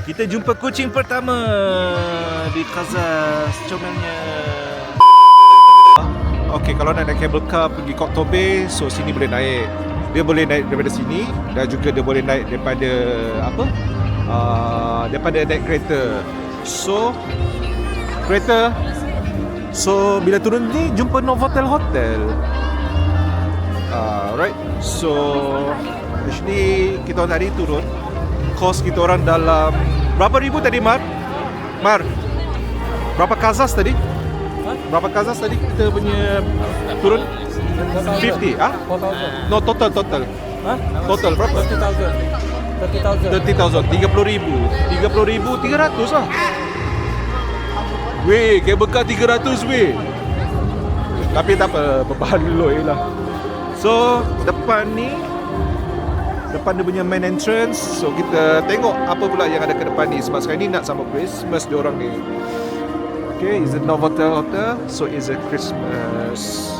Kita jumpa kucing pertama di Kazas. Comelnya. Okey, kalau nak naik cable car pergi Koktobe, so sini boleh naik. Dia boleh naik daripada sini dan juga dia boleh naik daripada apa? Daripada naik kereta. So kereta. So bila turun ni jumpa Novotel Hotel. Right. So actually kita tadi turun. Kos kita orang dalam berapa ribu tadi, Mar? Berapa Kazas tadi? Berapa Kazas tadi kita punya turun? 50, ah? No, total. Total berapa? 30,000. 30,000, 30,000, 300 lah. Weh, cable car 300 weh. Tapi tak apa, berbahan loi lah. So, depan dia punya main entrance. So, kita tengok apa pula yang ada ke depan ni. Sebab sekarang ni nak sambut Christmas diorang ni. Okay, it's a Novotel Hotel. So, it's a Christmas.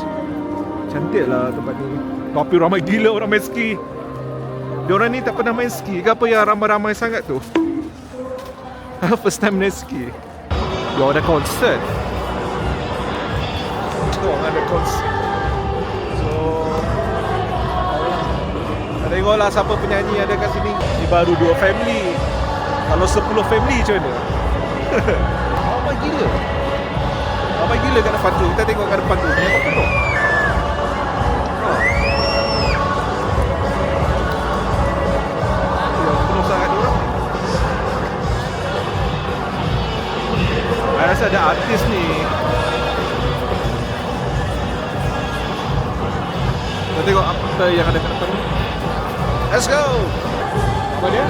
Cantik lah tempat ni. Tapi ramai gila orang main ski. Diorang ni tak pernah main ski ke apa yang ramai-ramai sangat tu? First time main ski. Diorang ada konsert. Diorang ada konsert. So, tengoklah siapa penyanyi ada kat sini. Ni baru 2 family. Kalau 10 family macam mana? Ramai gila. Ramai gila kat depan tu. Kita tengok kat depan tu. Nampak penuh. Penuh sangat diorang. Saya rasa ada artis ni. Kita tengok apa yang ada kat depan ni. Let's go. Apa dia?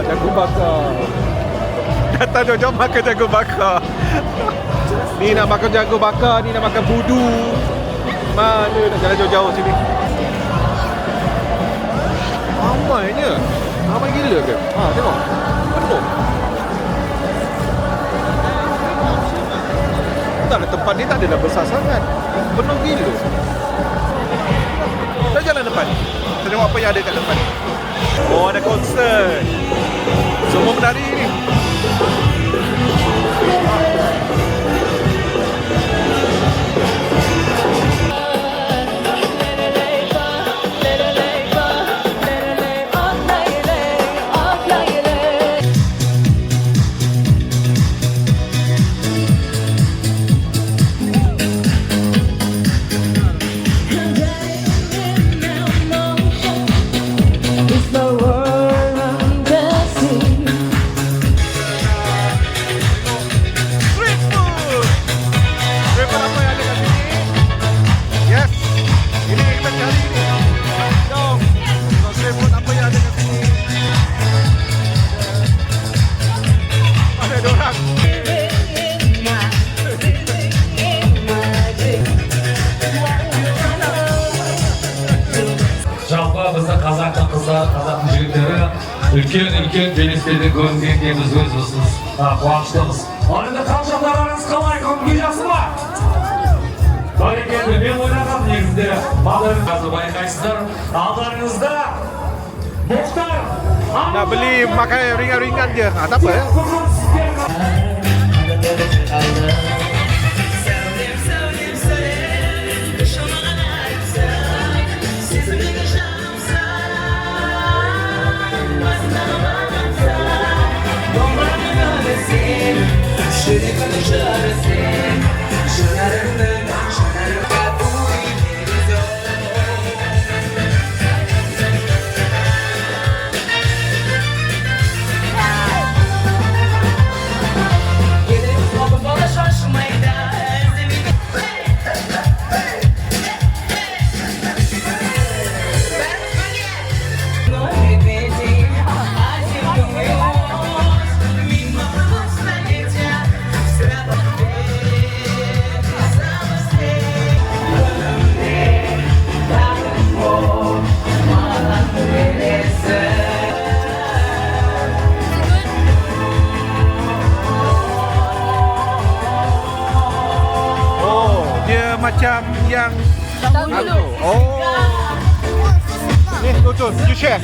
Jagung bakar. Datang jom makan jagung bakar. Ni nak makan jagung bakar, ni nak makan budu. Mana nak jalan jauh-jauh sini? Ramainya. Ramai gila ke? Tengok. Penuh. Tak ada tempat ni tak adalah besar sangat. Penuh gila. Kita jalan depan. Kita tengok apa yang ada kat depan. Oh, ada konsert. Semua menari ni. Қазақтың жігіттері үлкен белестерді көрінгеніміз өзіміз қуаныштымыз. Енді қаншаларыңыз қалай, көңіл жақсы ма? Бәрекелді, мен ойлағам негізінде мадырыңызды байқайсыздар. Алдарыңызда Мұхтар. Nak beli makan ringan-ringan je. Tak apa ya. Macam yang dulu. Oh. Ni, Tutun, you share.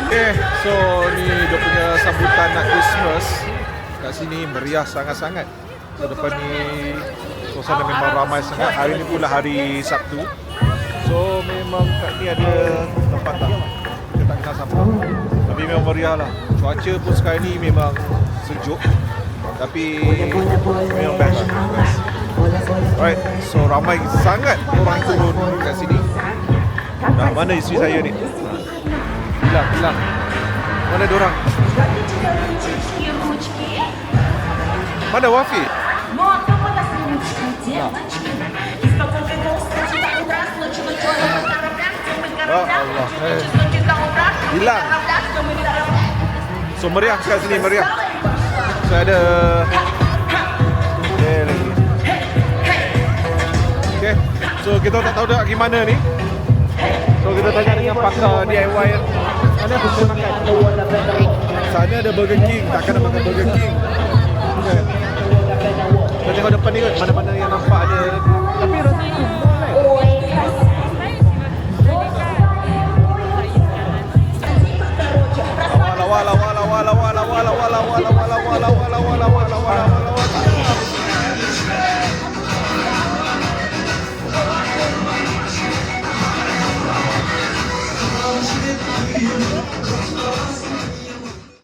Okay, so ni dia punya sambutan nak Christmas. Kat sini meriah sangat-sangat. So depan ni suasana memang ramai sangat. Hari ni pula hari Sabtu. So memang kat ni ada tempat tak? Kita tak kenal siapa. Tapi memang meriah lah. Cuaca pun sekarang ni memang sejuk. Tapi memang best lah. Alright, so ramai sangat orang turun kat sini. Dah mana isteri saya ni? Hilang. Mana diorang? Mana Wafi? Oh Allah. Hilang. So meriah kat sini, meriah. So ada lagi. Okay. So kita tak tahu dah gimana ni. So kita tanya dengan pakar DIY. Mana bisa makan? Sana ada Burger King. Takkan nak makan Burger King. Okay. Kita tengok depan ni kot. Mana-mana yang nampak ada. Tapi rasanya